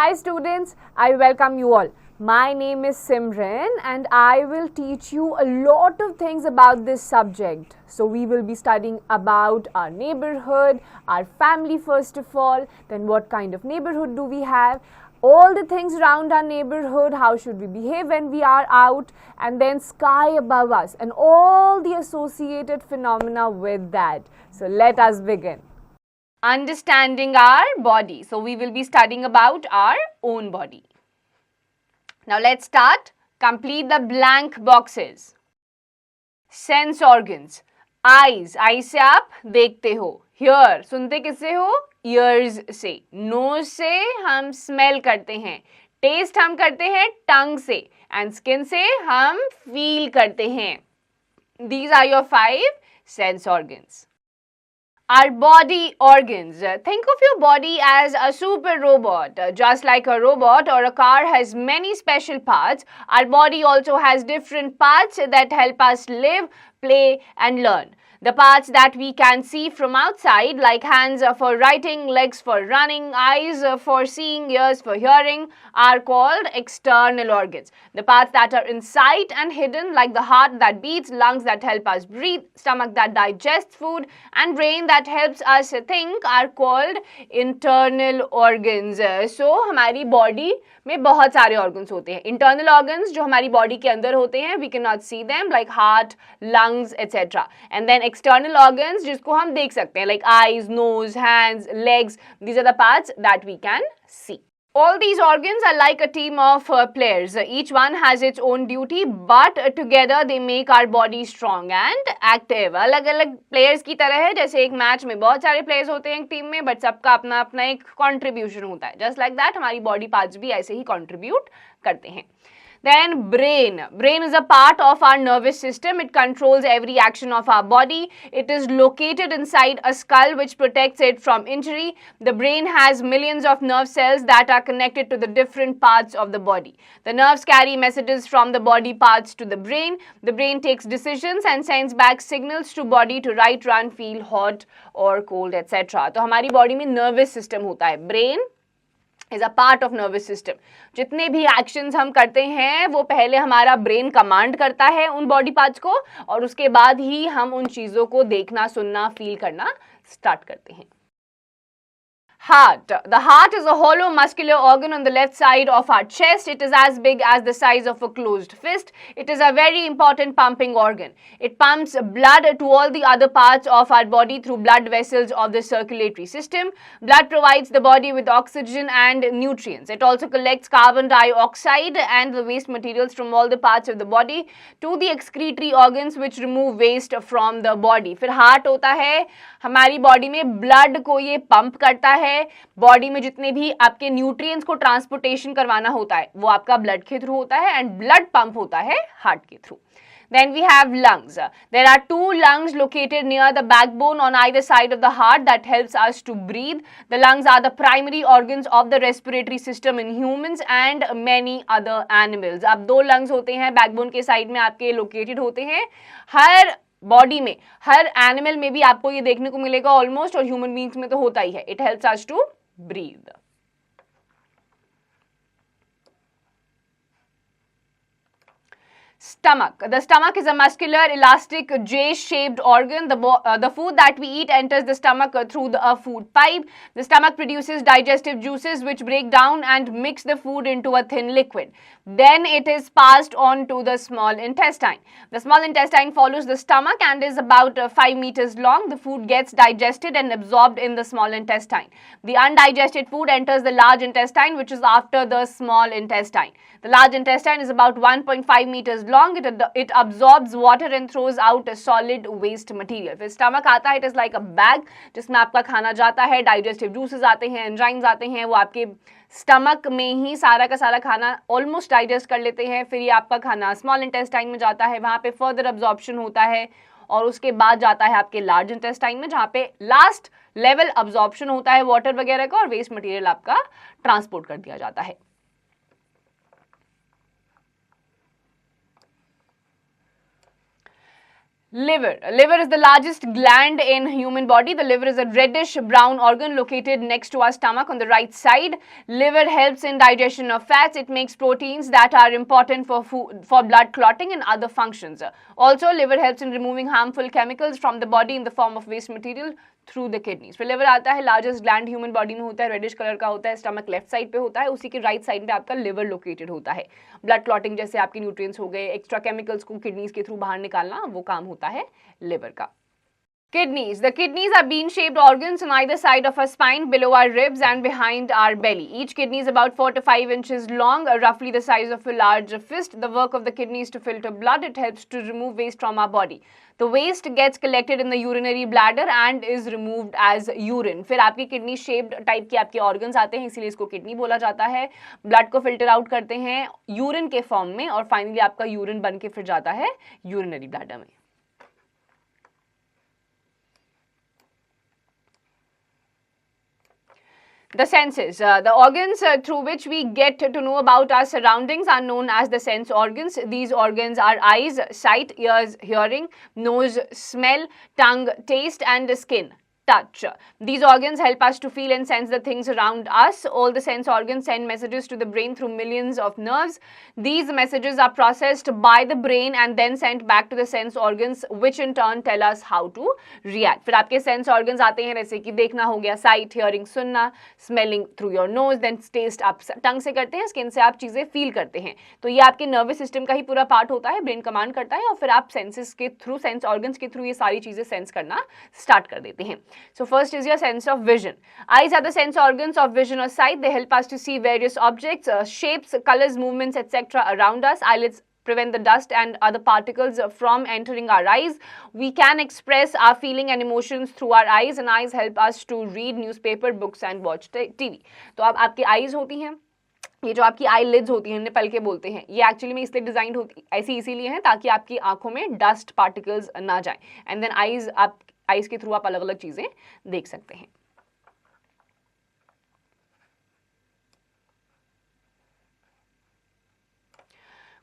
Hi students, I welcome you all. My name is Simran and I will teach you a lot of things about this subject. So we will be studying about our neighborhood, our family first of all, then what kind of neighborhood do we have, all the things around our neighborhood, how should we behave when we are out, and then sky above us and all the associated phenomena with that. So let us begin. Understanding our body. So we will be studying about our own body. Now let's start. Complete the blank boxes. Sense organs. Eyes. Eyes से आप देखते हो. Hear. सुनते किससे हो? Ears से. Nose से हम smell करते हैं. Taste हम करते हैं tongue से. And skin से हम feel करते हैं. These are your 5 sense organs. Our body organs. Think of your body as a super robot. Just like a robot or a car has many special parts, our body also has different parts that help us live, play and learn. The parts that we can see from outside, like hands for writing, legs for running, eyes for seeing, ears for hearing, are called external organs. The parts that are inside and hidden, like the heart that beats, lungs that help us breathe, stomach that digests food, and brain that helps us think, are called internal organs. So, हमारी body में बहुत सारे organs होते हैं. Internal organs जो हमारी body के अंदर होते हैं, we cannot see them, like heart, lungs, etc. And then external organs जिसको हम देख सकते हैं, like eyes, nose, hands, legs. These are the parts that we can see. All these organs are like a team of players. Each one has its own duty, but together they make our body strong and active. अलग-अलग players की तरह है, जैसे एक match में बहुत सारे players होते हैं एक टीम में, but सबका अपना-अपना एक contribution होता है. Just like that, हमारी body parts भी ऐसे ही contribute करते हैं. Then brain. Brain is a part of our nervous system. It controls every action of our body. It is located inside a skull which protects it from injury. The brain has millions of nerve cells that are connected to the different parts of the body. The nerves carry messages from the body parts to the brain. The brain takes decisions and sends back signals to body to write, run, feel hot or cold, etc. तो हमारी body में nervous system होता है. Brain is a part of nervous system. जितने भी actions हम करते हैं वो पहले हमारा brain command करता है उन body parts को और उसके बाद ही हम उन चीज़ों को देखना, सुनना, feel करना start करते हैं. Heart. The heart is a hollow muscular organ on the left side of our chest. It is as big as the size of a closed fist. It is a very important pumping organ. It pumps blood to all the other parts of our body through blood vessels of the circulatory system. Blood provides the body with oxygen and nutrients. It also collects carbon dioxide and the waste materials from all the parts of the body to the excretory organs which remove waste from the body. फिर heart होता है, हमारी body में blood को ये pump करता है. Body में जितने भी आपके न्यूट्रिएंट्स को ट्रांसपोर्टेशन करवाना होता है वो आपका ब्लड के थ्रू होता है एंड ब्लड पंप होता है हार्ट के through. Then we have lungs. There are 2 lungs located near the backbone on either side of the heart that helps us to breathe. The lungs are the primary organs of the respiratory system in humans and many other animals. अब 2 lungs होते हैं backbone के side में आपके located होते हैं. हर body में, हर animal में भी आपको ये देखने को मिलेगा ऑलमोस्ट, और ह्यूमन बीइंग्स में तो होता ही है. It helps us to breathe. Stomach. The stomach is a muscular, elastic, J-shaped organ. The food that we eat enters the stomach through a food pipe. The stomach produces digestive juices which break down and mix the food into a thin liquid. Then it is passed on to the small intestine. The small intestine follows the stomach and is about 5 meters long. The food gets digested and absorbed in the small intestine. The undigested food enters the large intestine, which is after the small intestine. The large intestine is about 1.5 meters long. It absorbs water and throws out a solid waste material. फिर stomach आता है, it is like a bag जिसमें आपका खाना जाता है, digestive juices आते हैं, enzymes आते हैं, वो आपके स्टमक में ही सारा का सारा खाना ऑलमोस्ट डाइजेस्ट कर लेते हैं. फिर ये आपका खाना स्मॉल इंटेस्टाइन में जाता है, वहाँ पे फर्दर अब्जॉर्प्शन होता है और उसके बाद जाता है आपके लार्ज इंटेस्टाइन में, जहाँ पे लास्ट लेवल अब्जॉर्प्शन होता है वाटर वगैरह का और वेस्ट मटेरियल आपका ट्रांसपोर्ट कर दिया जाता है. Liver. Liver is the largest gland in human body. The liver is a reddish brown organ located next to our stomach on the right side. Liver helps in digestion of fats. It makes proteins that are important for food, for blood clotting and other functions. Also, liver helps in removing harmful chemicals from the body in the form of waste material through the kidneys. फिर liver आता है, largest gland human body में होता है, reddish colour का होता है, stomach left side पे होता है, उसी के राइट साइड पे आपका लिवर लोकेटेड होता है। ब्लड क्लॉटिंग जैसे आपके न्यूट्रिएंट्स हो गए, एक्स्ट्रा केमिकल्स को किडनीज के थ्रू बाहर निकालना, वो काम होता है लिवर का। Kidneys. The kidneys are bean-shaped organs on either side of our spine, below our ribs and behind our belly. Each kidney is about 4 to 5 inches long, roughly the size of a large fist. The work of the kidney is to filter blood. It helps to remove waste from our body. The waste gets collected in the urinary bladder and is removed as urine. फिर आपकी kidney shaped type के आपके organs आते हैं, इसीलिए इसको kidney बोला जाता है। ब्लड को फिल्टर आउट करते हैं यूरिन के फॉर्म में और फाइनली आपका यूरिन बन के फिर जाता है यूरिनरी ब्लैडर में। The senses. The organs through which we get to know about our surroundings are known as the sense organs. These organs are eyes, sight, ears, hearing, nose, smell, tongue, taste, and skin, touch. These organs help us to feel and sense the things around us. All the sense organs send messages to the brain through millions of nerves. These messages are processed by the brain and then sent back to the sense organs, which in turn tell us how to react. फिर आपके sense organs आते हैं, जैसे कि देखना हो गया, sight, hearing सुनना, smelling through your nose, then taste आप टंग से करते हैं, skin से आप चीजें feel करते हैं। तो ये आपके nervous system का ही पूरा पार्ट होता है, brain कमांड करता है और फिर आप senses के थ्रू, sense organs के थ्रू ये सारी चीजें sense करना start कर देते हैं। So first is your sense of vision. Eyes are the sense organs of vision or sight. They help us to see various objects, shapes, colors, movements, etc. around us. Eyelids prevent the dust and other particles from entering our eyes. We can express our feeling and emotions through our eyes, and eyes help us to read newspaper, books and watch TV. तो अब आपकी eyes होती हैं, ये जो आपकी आई leads होती हैं, इन्हें पलके बोलते हैं, ये एक्चुअली में इसलिए डिजाइन होती ऐसी इसीलिए है ताकि आपकी आंखों में डस्ट पार्टिकल्स ना जाएं। एंड देन आईज के थ्रू आप अलग अलग चीजें देख सकते हैं।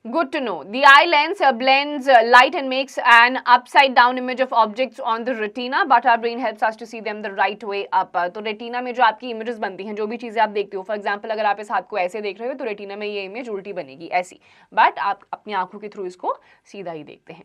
Good to know. The eye lens blends light and makes an upside down image of objects on the retina, but our brain helps us to see them the right way up. तो retina में जो आपकी images बनती हैं, जो भी चीजें आप देखते हो, फॉर एग्जांपल अगर आप इस हाथ को ऐसे देख रहे हो तो रेटिना में ये इमेज उल्टी बनेगी ऐसी, बट आप अपनी आंखों के थ्रू इसको सीधा ही देखते हैं।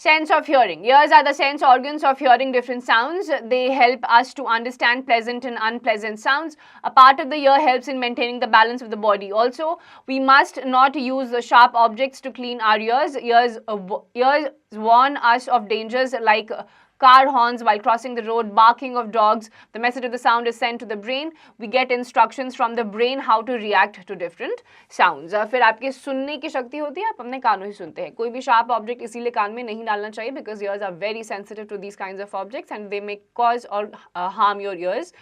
Sense of hearing. Ears are the sense organs of hearing different sounds. They help us to understand pleasant and unpleasant sounds. A part of the ear helps in maintaining the balance of the body. Also, we must not use sharp objects to clean our ears. Ears warn us of dangers like car horns while crossing the road, barking of dogs. The message of the sound is sent to the brain. We get instructions from the brain how to react to different sounds. फिर आपके सुनने की शक्ति होती है, आप अपने कानों से सुनते हैं। कोई भी शार्प ऑब्जेक्ट इसीलिए कान में नहीं डालना चाहिए, because ears are very sensitive to these kinds of objects and they may cause or harm your ears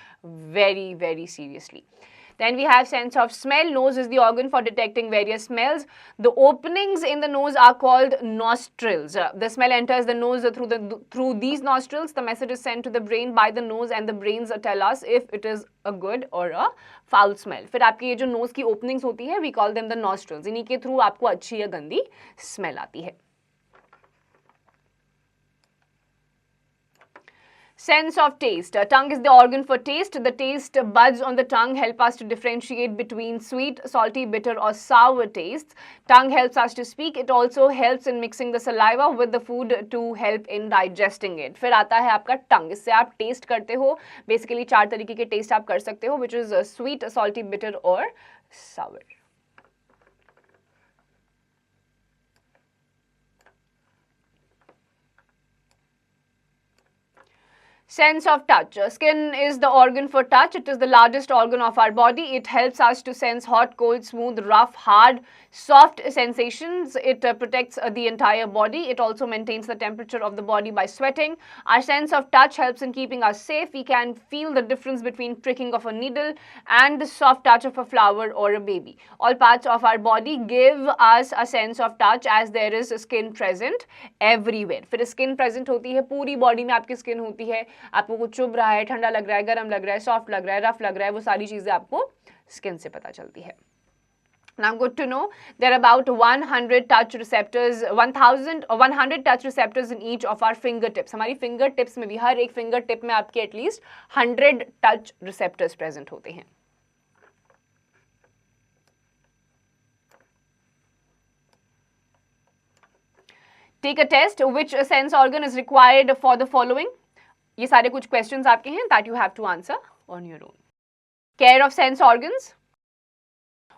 very, very seriously. Then we have sense of smell. Nose is the organ for detecting various smells. The openings in the nose are called nostrils. The smell enters the nose through these nostrils. The message is sent to the brain by the nose and the brains tell us if it is a good or a foul smell. फिर आपकी ये जो nose की openings होती है, we call them the nostrils. इन्हीं के through आपको अच्छी या गंदी smell आती है। Sense of taste. Tongue is the organ for taste. The taste buds on the tongue help us to differentiate between sweet, salty, bitter or sour tastes. Tongue helps us to speak. It also helps in mixing the saliva with the food to help in digesting it. फिर आता है आपका tongue. इससे आप taste करते हो. Basically 4 तरीके के taste आप कर सकते हो, which is sweet, salty, bitter or sour. Sense of touch. Skin is the organ for touch. It is the largest organ of our body. It helps us to sense hot, cold, smooth, rough, hard, soft sensations. It protects the entire body. It also maintains the temperature of the body by sweating. Our sense of touch helps in keeping us safe. We can feel the difference between pricking of a needle and the soft touch of a flower or a baby. All parts of our body give us a sense of touch as there is skin present everywhere. फिर skin present होती है, पूरी body में आपकी skin होती है। आपको कुछ चुभ रहा है, ठंडा लग रहा है, गर्म लग रहा है, सॉफ्ट लग रहा है, रफ लग रहा है, वो सारी चीजें आपको स्किन से पता चलती है। Now, good to know, there are about 100 touch receptors, 1000 or 100 touch receptors in each of our fingertips. हमारी fingertips में भी, हर एक fingertip में आपके at least 100 touch receptors present होते हैं. Take a test. Which sense organ is required for the following? ये सारे कुछ questions आपके हैं that you have to answer on your own. Care of sense organs.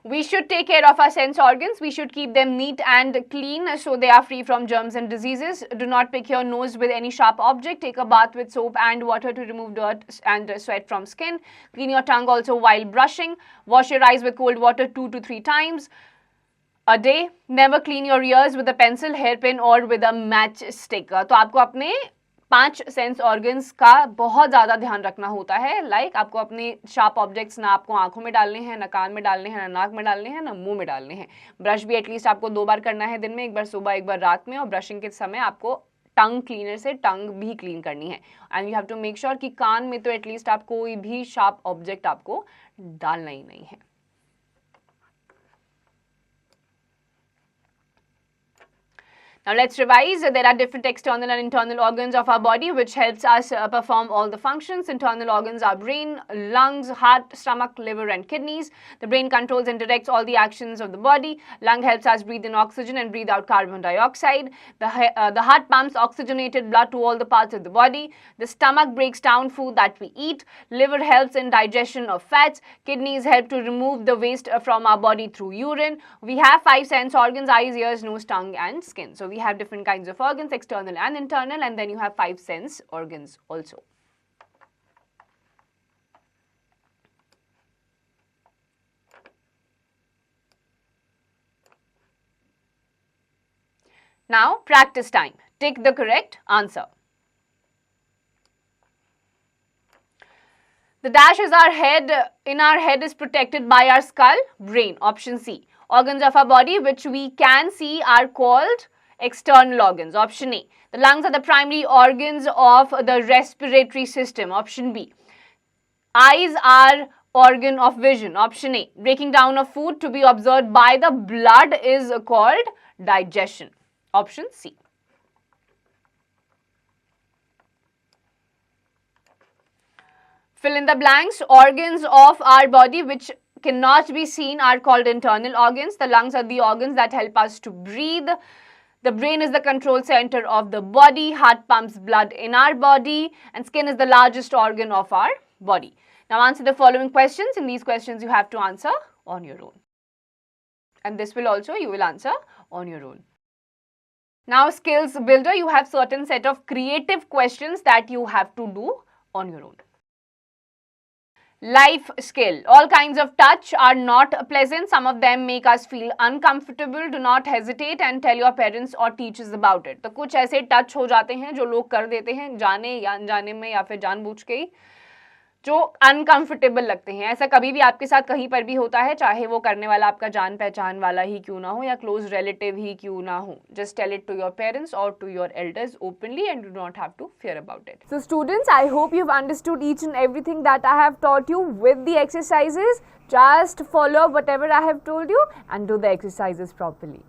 We should take care of our sense organs. We should keep them neat and clean so they are free from germs and diseases. Do not pick your nose with any sharp object. Take a bath with soap and water to remove dirt and sweat from skin. Clean your tongue also while brushing. Wash your eyes with cold water 2 to 3 times a day. Never clean your ears with a pencil, hairpin or with a matchstick. तो आपको अपने 5 sense organs का बहुत ज़्यादा ध्यान रखना होता है. लाइक आपको अपने शार्प ऑब्जेक्ट्स ना आपको आंखों में डालने हैं, ना कान में डालने हैं, ना नाक में डालने हैं, ना मुंह में डालने हैं. ब्रश भी एटलीस्ट आपको 2 बार करना है दिन में, एक बार सुबह एक बार रात में. और ब्रशिंग के समय आपको टंग क्लीनर से टंग भी क्लीन करनी है. And you have to make sure कि कान में तो एटलीस्ट आप कोई भी शार्प ऑब्जेक्ट आपको डालना ही नहीं है. Now let's revise. There are different external and internal organs of our body which helps us perform all the functions. Internal organs are brain, lungs, heart, stomach, liver and kidneys. The brain controls and directs all the actions of the body. Lung helps us breathe in oxygen and breathe out carbon dioxide. The heart pumps oxygenated blood to all the parts of the body. The stomach breaks down food that we eat. Liver helps in digestion of fats. Kidneys help to remove the waste from our body through urine. We have 5 sense organs: eyes, ears, nose, tongue and skin. So we have different kinds of organs, external and internal, and then you have 5 sense organs also. Now practice time. Tick the correct answer. The dash is our head. In our head is protected by our skull. Brain. Option C. Organs of our body which we can see are called external organs. Option A. The lungs are the primary organs of the respiratory system. Option B. Eyes are organ of vision. Option A. Breaking down of food to be absorbed by the blood is called digestion. Option C. Fill in the blanks. Organs of our body which cannot be seen are called internal organs. The lungs are the organs that help us to breathe. The brain is the control center of the body. Heart pumps blood in our body. And skin is the largest organ of our body. Now answer the following questions. In these questions you have to answer on your own. And this will also you will answer on your own. Now skills builder, you have certain set of creative questions that you have to do on your own. Life skill. All kinds of touch are not pleasant. Some of them make us feel uncomfortable. Do not hesitate and tell your parents or teachers about it. तो कुछ ऐसे touch हो जाते हैं जो लोग कर देते हैं जाने या अनजाने में या फिर जानबूझ के ही, जो अनकंफर्टेबल लगते हैं. ऐसा कभी भी आपके साथ कहीं पर भी होता है, चाहे वो करने वाला आपका जान पहचान वाला ही क्यों ना हो या क्लोज रिलेटिव ही क्यों ना हो. Just tell it to your parents or to your elders openly and you do not have to fear about it. So students, I hope you've understood each and everything that I have taught you with the exercises. Just follow whatever I have told you and do the exercises properly.